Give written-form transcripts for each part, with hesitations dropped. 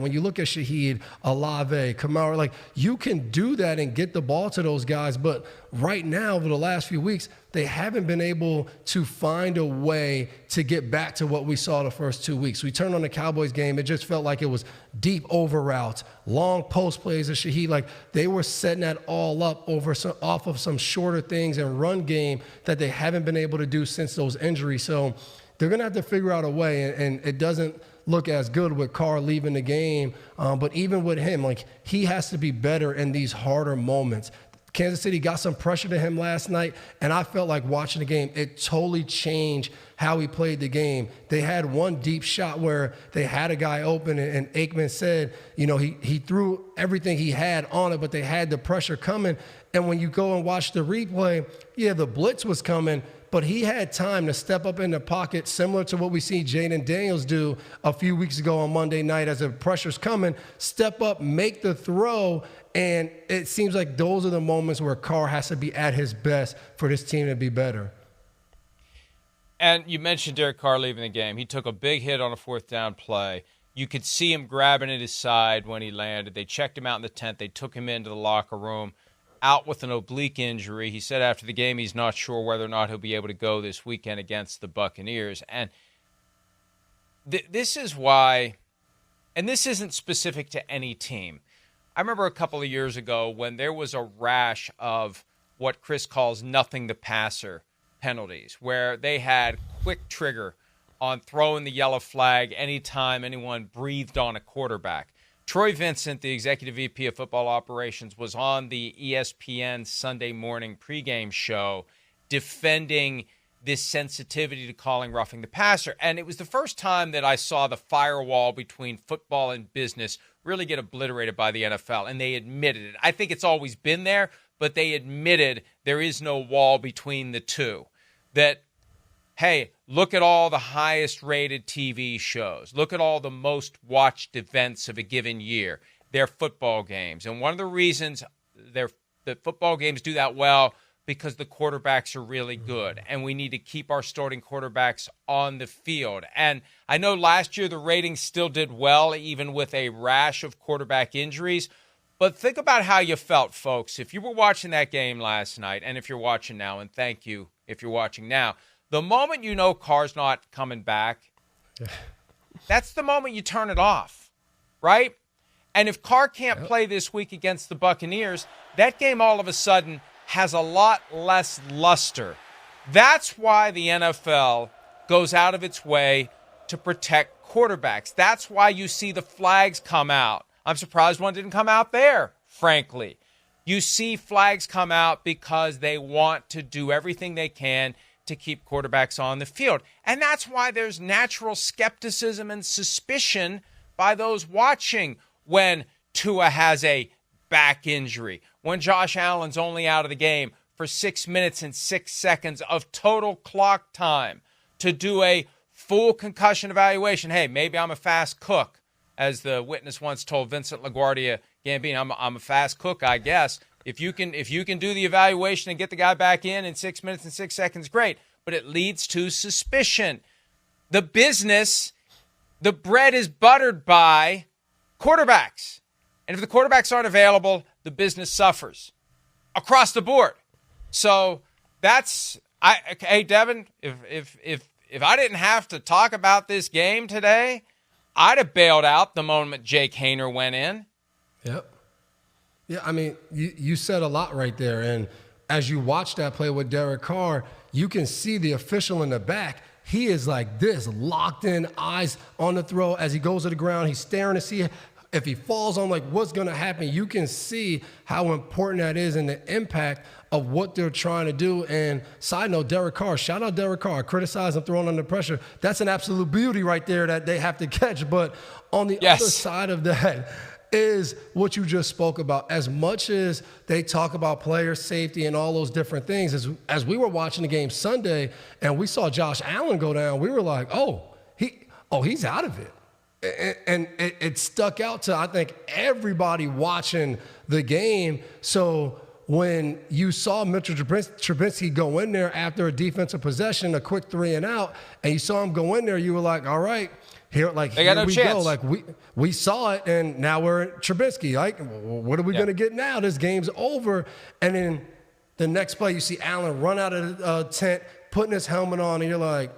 When you look at Shaheed, Olave, Kamara, like you can do that and get the ball to those guys. But right now, over the last few weeks, they haven't been able to find a way to get back to what we saw the first 2 weeks. We turned on the Cowboys game. It just felt like it was deep over routes, long post plays of Shaheed. Like they were setting that all up off of some shorter things and run game that they haven't been able to do since those injuries. So they're going to have to figure out a way, and it doesn't look as good with Carr leaving the game. But even with him, like he has to be better in these harder moments. Kansas City got some pressure to him last night, and I felt like watching the game, it totally changed how he played the game. They had one deep shot where they had a guy open, and Aikman said, you know, he threw everything he had on it, but they had the pressure coming. And when you go and watch the replay, yeah, the blitz was coming, but he had time to step up in the pocket, similar to what we see Jaden Daniels do a few weeks ago on Monday night as the pressure's coming, step up, make the throw, and it seems like those are the moments where Carr has to be at his best for this team to be better. And you mentioned Derek Carr leaving the game. He took a big hit on a fourth down play. You could see him grabbing at his side when he landed. They checked him out in the tent. They took him into the locker room, out with an oblique injury. He said after the game he's not sure whether or not he'll be able to go this weekend against the Buccaneers. And this is why, and this isn't specific to any team. I remember a couple of years ago when there was a rash of what Chris calls nothing the passer penalties, where they had quick trigger on throwing the yellow flag anytime anyone breathed on a quarterback. Troy Vincent, the executive VP of football operations, was on the ESPN Sunday morning pregame show defending this sensitivity to calling roughing the passer. And it was the first time that I saw the firewall between football and business really get obliterated by the NFL. And they admitted it. I think it's always been there, but they admitted there is no wall between the two. That, hey, look at all the highest rated TV shows. Look at all the most watched events of a given year. They're football games. And one of the reasons that football games do that well, because the quarterbacks are really good. And we need to keep our starting quarterbacks on the field. And I know last year the ratings still did well, even with a rash of quarterback injuries. But think about how you felt, folks. If you were watching that game last night, and if you're watching now, and thank you if you're watching now, the moment you know Carr's not coming back, that's the moment you turn it off, right? And if Carr can't play this week against the Buccaneers, that game all of a sudden has a lot less luster. That's why the NFL goes out of its way to protect quarterbacks. That's why you see the flags come out. I'm surprised one didn't come out there, frankly. You see flags come out because they want to do everything they can to keep quarterbacks on the field. And that's why there's natural skepticism and suspicion by those watching when Tua has a back injury, when Josh Allen's only out of the game for 6 minutes and 6 seconds of total clock time to do a full concussion evaluation. Hey, maybe I'm a fast cook, as the witness once told Vincent LaGuardia Gambino. I'm a fast cook, I guess. If you can do the evaluation and get the guy back in 6 minutes and 6 seconds, great. But it leads to suspicion. The business, the bread is buttered by quarterbacks. And if the quarterbacks aren't available, the business suffers across the board. So hey, Devin, if I didn't have to talk about this game today, I'd have bailed out the moment Jake Haener went in. Yep. Yeah, I mean, you said a lot right there. And as you watch that play with Derek Carr, you can see the official in the back. He is like this, locked in, eyes on the throw. As he goes to the ground, he's staring to see if he falls on, like, what's going to happen. You can see how important that is and the impact of what they're trying to do. And side note, Derek Carr, shout out Derek Carr, criticize him throwing under pressure. That's an absolute beauty right there that they have to catch. But on the other side of that is what you just spoke about. As much as they talk about player safety and all those different things, as we were watching the game Sunday and we saw Josh Allen go down, we were like, he's out of it. And it stuck out to, I think, everybody watching the game. So when you saw Mitchell Trubisky go in there after a defensive possession, a quick 3 and out, and you saw him go in there, you were like, all right, They got no we chance. go. Like we saw it, and now we're at Trubisky. Like, what are we going to get now? This game's over. And then the next play, you see Allen run out of the tent, putting his helmet on, and you're like,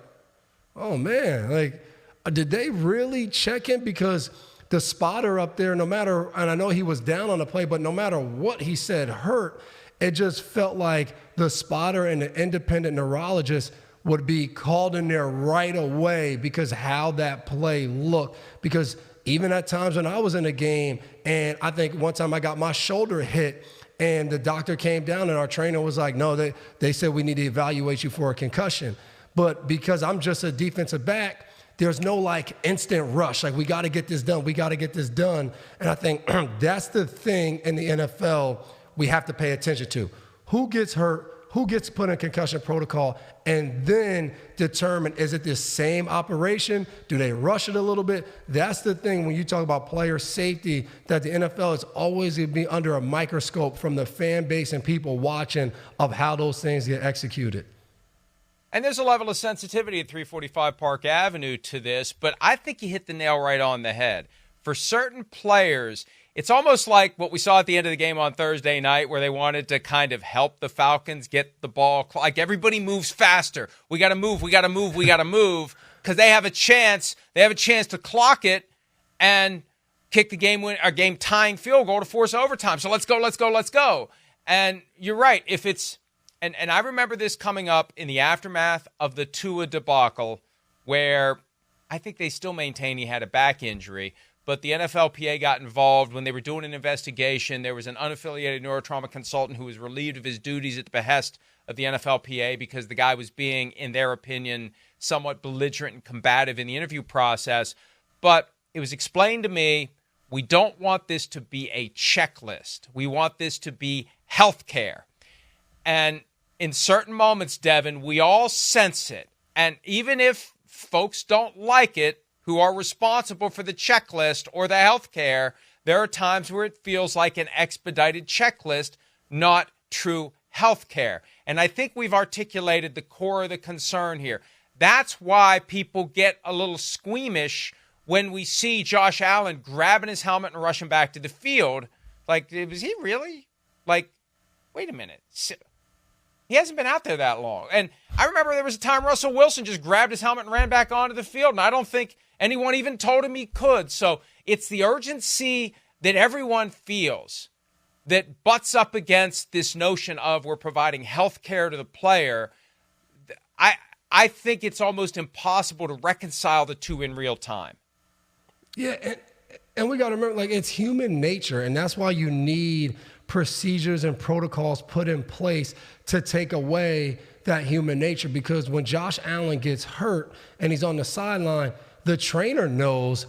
oh, man. Like, did they really check him? Because the spotter up there, no matter, and I know he was down on the play, but no matter what he said hurt, it just felt like the spotter and the independent neurologist would be called in there right away because how that play looked. Because even at times when I was in a game, and I think one time I got my shoulder hit, and the doctor came down and our trainer was like, no, they said we need to evaluate you for a concussion. But because I'm just a defensive back, there's no like instant rush. Like, we got to get this done. We got to get this done. And I think that's the thing in the NFL we have to pay attention to. Who gets hurt? Who gets put in concussion protocol? And then determine, is it the same operation? Do they rush it a little bit? That's the thing when you talk about player safety, that the NFL is always going to be under a microscope from the fan base and people watching of how those things get executed. And there's a level of sensitivity at 345 Park Avenue to this, but I think you hit the nail right on the head. For certain players, it's almost like what we saw at the end of the game on Thursday night where they wanted to kind of help the Falcons get the ball. Like, everybody moves faster. We got to move, because they have a chance. They have a chance to clock it and kick the game tying field goal to force overtime. So let's go. And you're right. If it's And I remember this coming up in the aftermath of the Tua debacle, where I think they still maintain he had a back injury, but the NFLPA got involved when they were doing an investigation. There was an unaffiliated neurotrauma consultant who was relieved of his duties at the behest of the NFLPA because the guy was being, in their opinion, somewhat belligerent and combative in the interview process. But it was explained to me, we don't want this to be a checklist. We want this to be healthcare. And in certain moments, Devin, we all sense it. And even if folks don't like it, who are responsible for the checklist or the health care, there are times where it feels like an expedited checklist, not true health care. And I think we've articulated the core of the concern here. That's why people get a little squeamish when we see Josh Allen grabbing his helmet and rushing back to the field. Like, was he really? Like, wait a minute. He hasn't been out there that long. And I remember there was a time Russell Wilson just grabbed his helmet and ran back onto the field, and I don't think anyone even told him he could. So it's the urgency that everyone feels that butts up against this notion of we're providing health care to the player. I think it's almost impossible to reconcile the two in real time. Yeah, and we got to remember, like, it's human nature, and that's why you need procedures and protocols put in place to take away that human nature. Because when Josh Allen gets hurt and he's on the sideline, the trainer knows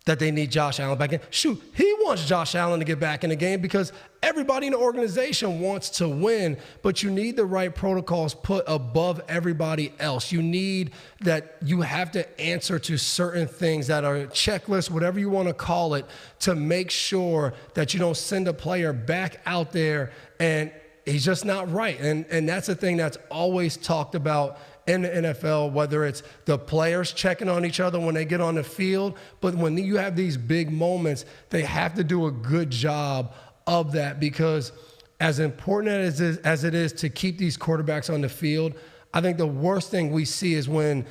that they need Josh Allen back in. Shoot, he wants Josh Allen to get back in the game because everybody in the organization wants to win, but you need the right protocols put above everybody else. You need that you have to answer to certain things that are checklists, whatever you want to call it, to make sure that you don't send a player back out there and he's just not right. And that's the thing that's always talked about in the NFL, whether it's the players checking on each other when they get on the field, but when you have these big moments, they have to do a good job of that, because as important as it is to keep these quarterbacks on the field, I think the worst thing we see is when,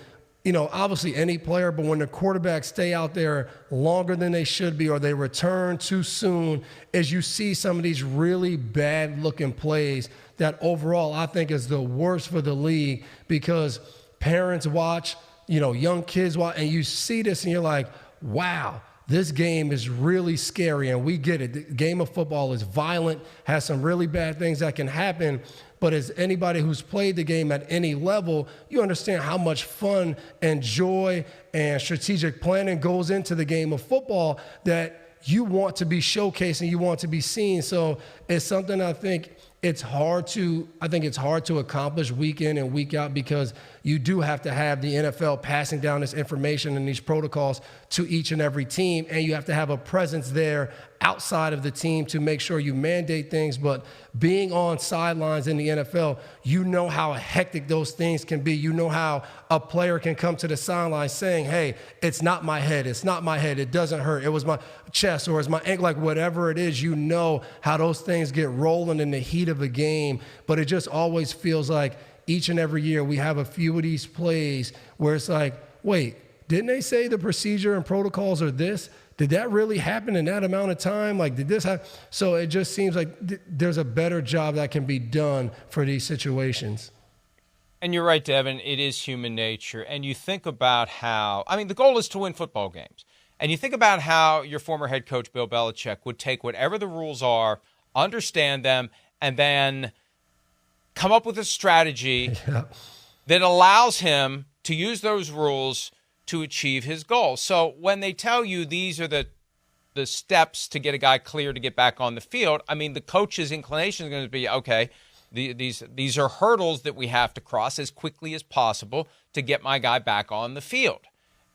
obviously any player, but when the quarterbacks stay out there longer than they should be or they return too soon, is you see some of these really bad looking plays that overall I think is the worst for the league, because parents watch, young kids watch, and you see this and you're like, wow, this game is really scary, and we get it. The game of football is violent, has some really bad things that can happen, but as anybody who's played the game at any level, you understand how much fun and joy and strategic planning goes into the game of football that you want to be showcased and you want to be seen. So it's something I think I think it's hard to accomplish week in and week out because you do have to have the NFL passing down this information and these protocols to each and every team, and you have to have a presence there outside of the team to make sure you mandate things. But being on sidelines in the NFL, you know how hectic those things can be. You know how a player can come to the sideline saying, hey, it's not my head. It's not my head. It doesn't hurt. It was my chest or it's my ankle, like whatever it is. You know how those things get rolling in the heat of a game. But it just always feels like each and every year we have a few of these plays where it's like, wait, didn't they say the procedure and protocols are this? Did that really happen in that amount of time? Like, did this happen? So it just seems like there's a better job that can be done for these situations. And you're right, Devin. It is human nature. And you think about how, I mean, the goal is to win football games. And you think about how your former head coach, Bill Belichick, would take whatever the rules are, understand them, and then come up with a strategy that allows him to use those rules to achieve his goal. So when they tell you these are the steps to get a guy clear to get back on the field, I mean, the coach's inclination is going to be, okay, these are hurdles that we have to cross as quickly as possible to get my guy back on the field.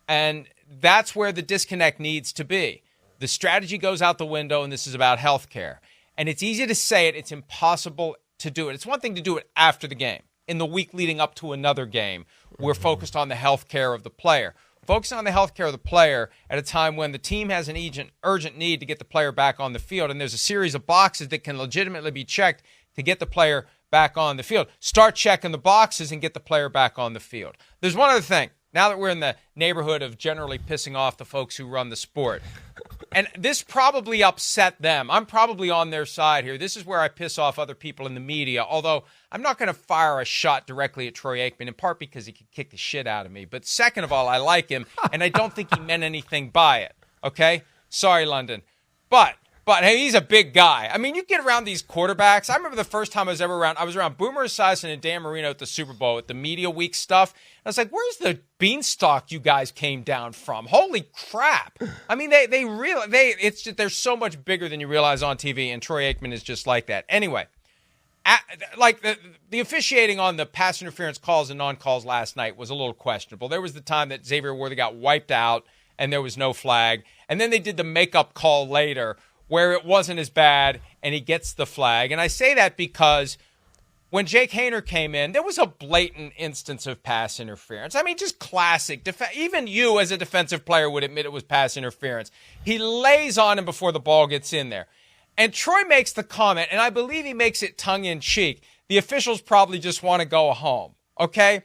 And that's where the disconnect needs to be. The strategy goes out the window, and this is about healthcare. And it's easy to say it. It's impossible to do it. It's one thing to do it after the game. In the week leading up to another game, we're focused on the health care of the player. Focusing on the health care of the player at a time when the team has an urgent need to get the player back on the field, and there's a series of boxes that can legitimately be checked to get the player back on the field. Start checking the boxes and get the player back on the field. There's one other thing. Now that we're in the neighborhood of generally pissing off the folks who run the sport, and this probably upset them. I'm probably on their side here. This is where I piss off other people in the media, although I'm not going to fire a shot directly at Troy Aikman, in part because he could kick the shit out of me. But second of all, I like him, and I don't think he meant anything by it, okay? Sorry, London. But hey, he's a big guy. I mean, you get around these quarterbacks. I remember the first time I was around Boomer Esiason and Dan Marino at the Super Bowl at the media week stuff. I was like, where's the beanstalk you guys came down from? Holy crap. I mean, they're so much bigger than you realize on TV, and Troy Aikman is just like that. Anyway, the officiating on the pass interference calls and non-calls last night was a little questionable. There was the time that Xavier Worthy got wiped out and there was no flag. And then they did the makeup call later where it wasn't as bad, and he gets the flag. And I say that because when Jake Haener came in, there was a blatant instance of pass interference. I mean, just classic. Even you as a defensive player would admit it was pass interference. He lays on him before the ball gets in there. And Troy makes the comment, and I believe he makes it tongue-in-cheek. The officials probably just want to go home, okay?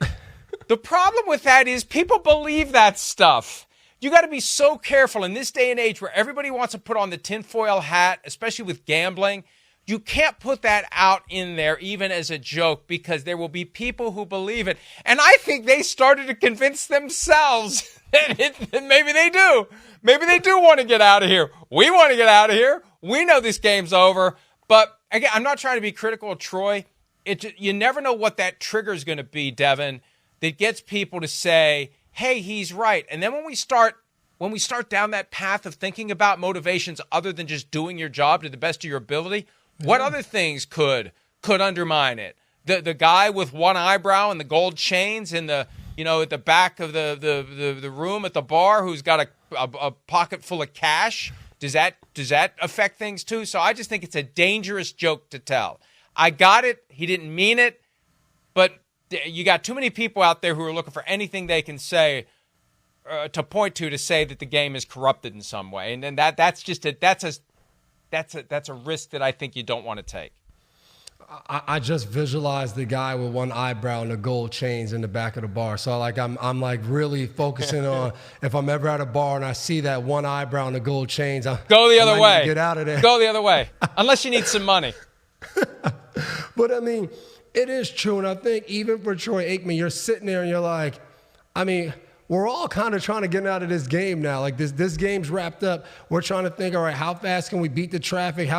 The problem with that is people believe that stuff. You got to be so careful in this day and age where everybody wants to put on the tinfoil hat, especially with gambling. You can't put that out in there even as a joke because there will be people who believe it. And I think they started to convince themselves that maybe they do. Maybe they do want to get out of here. We want to get out of here. We know this game's over. But again, I'm not trying to be critical of Troy. You never know what that trigger is going to be, Devin, that gets people to say, hey, he's right. And then when we start down that path of thinking about motivations other than just doing your job to the best of your ability, what other things could undermine it? The guy with one eyebrow and the gold chains in the at the back of the room at the bar who's got a pocket full of cash. Does that affect things too? So I just think it's a dangerous joke to tell. I got it. He didn't mean it, but you got too many people out there who are looking for anything they can say to point to say that the game is corrupted in some way, and then that's a risk that I think you don't want to take. I just visualized the guy with one eyebrow and the gold chains in the back of the bar. So I'm like really focusing on if I'm ever at a bar and I see that one eyebrow and the gold chains, go the other way. Get out of there. Go the other way, unless you need some money. But I mean, it is true, and I think even for Troy Aikman, you're sitting there and you're like, I mean, we're all kind of trying to get out of this game now. Like this game's wrapped up. We're trying to think, all right, how fast can we beat the traffic?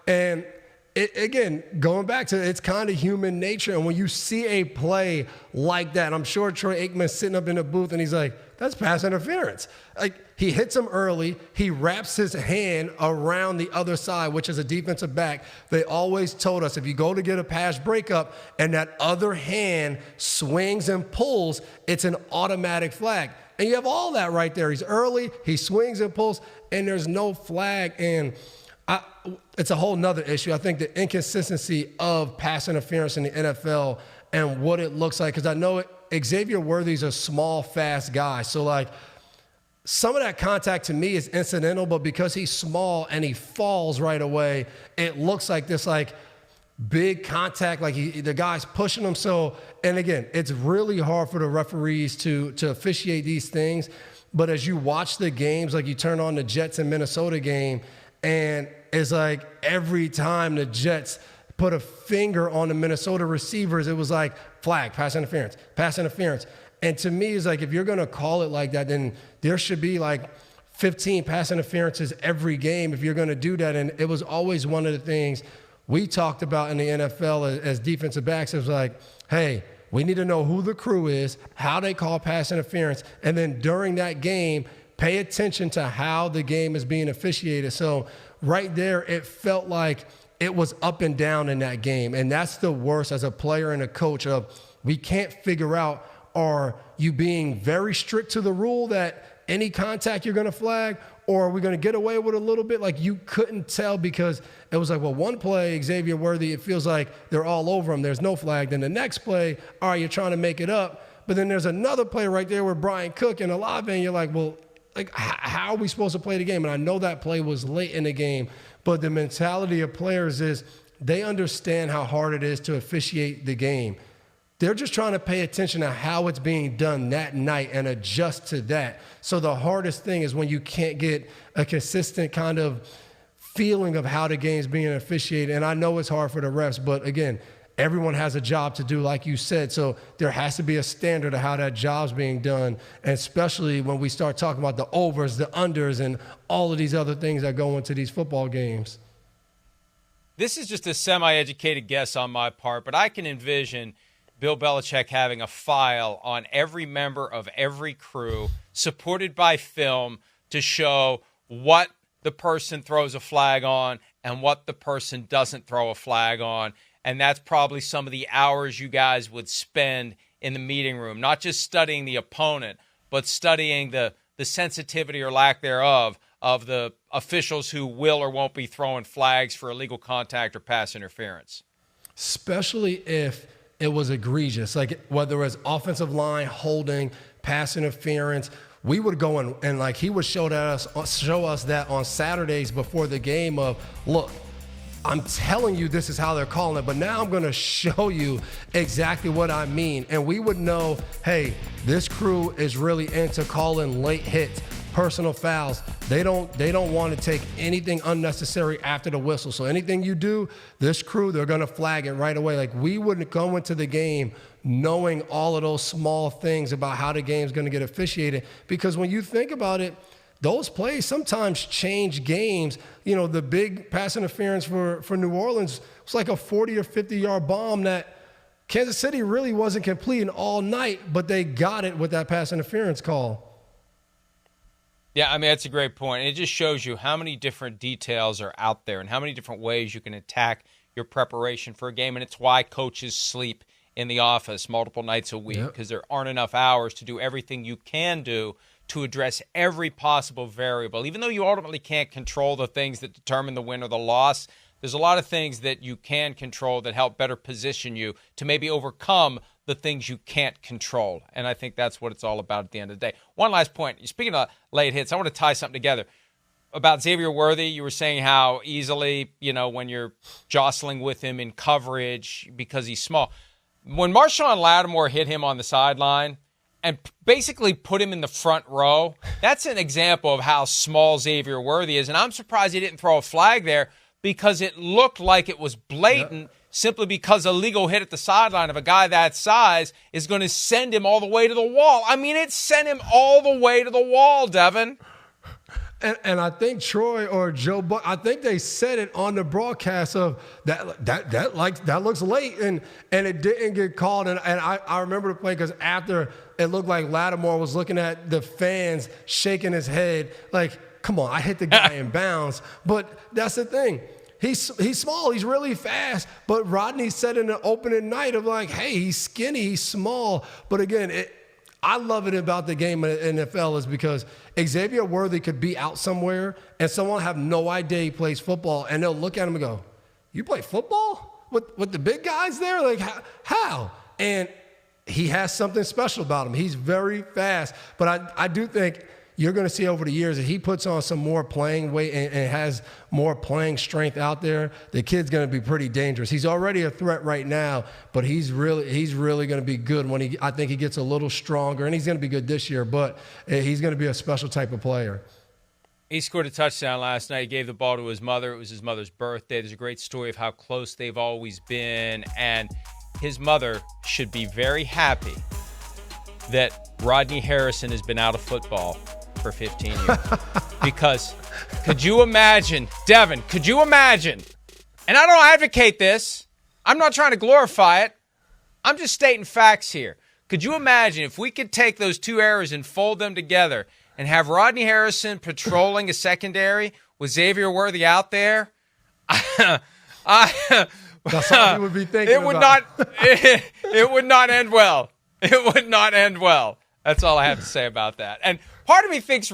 Again, going back to it's kind of human nature. And when you see a play like that, I'm sure Troy Aikman's sitting up in the booth and he's like, That's pass interference. Like, he hits him early. He wraps his hand around the other side, which is a defensive back. They always told us if you go to get a pass breakup and that other hand swings and pulls, it's an automatic flag. And you have all that right there. He's early, he swings and pulls, and there's no flag. And it's a whole nother issue. I think the inconsistency of pass interference in the NFL and what it looks like, because I know Xavier Worthy's a small, fast guy. So, like, some of that contact to me is incidental, but because he's small and he falls right away, it looks like this, like, big contact, like the guy's pushing him. So, and again, it's really hard for the referees to officiate these things. But as you watch the games, like you turn on the Jets and Minnesota game, and it's like every time the Jets put a finger on the Minnesota receivers, it was like flag, pass interference, pass interference. And to me, it's like if you're going to call it like that, then there should be like 15 pass interferences every game if you're going to do that. And it was always one of the things we talked about in the NFL as defensive backs. It was like, hey, we need to know who the crew is, how they call pass interference, and then during that game, pay attention to how the game is being officiated. So right there, it felt like it was up and down in that game. And that's the worst as a player and a coach of we can't figure out, are you being very strict to the rule that any contact you're going to flag, or are we going to get away with a little bit? Like, you couldn't tell because it was like, well, one play, Xavier Worthy, it feels like they're all over him. There's no flag. Then the next play, all right, you're trying to make it up. But then there's another play right there with Brian Cook and Olave, and you're like, well, like, how are we supposed to play the game? And I know that play was late in the game, but the mentality of players is they understand how hard it is to officiate the game. They're just trying to pay attention to how it's being done that night and adjust to that. So the hardest thing is when you can't get a consistent kind of feeling of how the game's being officiated. And I know it's hard for the refs, but again, everyone has a job to do, like you said. So there has to be a standard of how that job's being done, and especially when we start talking about the overs, the unders, and all of these other things that go into these football games. This is just a semi-educated guess on my part, but I can envision Bill Belichick having a file on every member of every crew supported by film to show what the person throws a flag on and what the person doesn't throw a flag on. And that's probably some of the hours you guys would spend in the meeting room, not just studying the opponent, but studying the sensitivity or lack thereof of the officials who will or won't be throwing flags for illegal contact or pass interference. Especially if it was egregious, like whether it was offensive line holding, pass interference. We would go and like he would show us that on Saturdays before the game of, look, I'm telling you this is how they're calling it, but now I'm going to show you exactly what I mean. And we would know, hey, this crew is really into calling late hits, personal fouls. They don't want to take anything unnecessary after the whistle. So anything you do, this crew, they're going to flag it right away. Like, we wouldn't go into the game knowing all of those small things about how the game's going to get officiated. Because when you think about it, those plays sometimes change games. You know, the big pass interference for New Orleans was like a 40 or 50-yard bomb that Kansas City really wasn't completing all night, but they got it with that pass interference call. Yeah, I mean, that's a great point. It just shows you how many different details are out there and how many different ways you can attack your preparation for a game. And it's why coaches sleep in the office multiple nights a week, because there aren't enough hours to do everything you can do to address every possible variable. Even though you ultimately can't control the things that determine the win or the loss, there's a lot of things that you can control that help better position you to maybe overcome the things you can't control. And I think that's what it's all about at the end of the day. One last point. Speaking of late hits, I want to tie something together. About Xavier Worthy, you were saying how easily, you know, when you're jostling with him in coverage because he's small. When Marshawn Lattimore hit him on the sideline and basically put him in the front row, that's an example of how small Xavier Worthy is. And I'm surprised he didn't throw a flag there because it looked like it was blatant. Simply because a legal hit at the sideline of a guy that size is going to send him all the way to the wall. I mean, it sent him all the way to the wall, Devin. And I think Troy or Joe Buck, I think they said it on the broadcast of that looks late, and it didn't get called. And I remember the play because after it looked like Lattimore was looking at the fans shaking his head like, come on, I hit the guy in bounds. But that's the thing. He's small. He's really fast. But Rodney said in the opening night of like, hey, he's skinny, he's small. But again, I love it about the game in the NFL is because Xavier Worthy could be out somewhere and someone have no idea he plays football, and they'll look at him and go, you play football with the big guys there? Like, how? And he has something special about him. He's very fast. But I do think you're going to see over the years that he puts on some more playing weight and has more playing strength out there, the kid's going to be pretty dangerous. He's already a threat right now, but he's really going to be good when I think he gets a little stronger, and he's going to be good this year, but he's going to be a special type of player. He scored a touchdown last night. He gave the ball to his mother. It was his mother's birthday. There's a great story of how close they've always been, and his mother should be very happy that Rodney Harrison has been out of football for 15 years. Because could you imagine, Devin, could you imagine, and I don't advocate this, I'm not trying to glorify it, I'm just stating facts here. Could you imagine if we could take those two eras and fold them together and have Rodney Harrison patrolling a secondary with Xavier Worthy out there? That's what we would be thinking it would not end well. It would not end well. That's all I have to say about that. And part of me thinks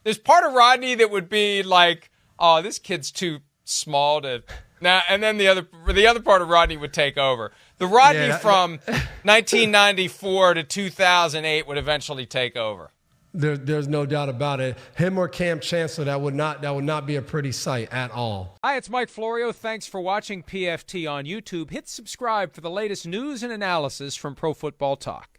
there's part of Rodney that would be like, oh, this kid's too small to now. And then the other part of Rodney would take over. The Rodney from 1994 to 2008 would eventually take over. There's no doubt about it. Him or Cam Chancellor, that would not be a pretty sight at all. Hi, it's Mike Florio. Thanks for watching PFT on YouTube. Hit subscribe for the latest news and analysis from Pro Football Talk.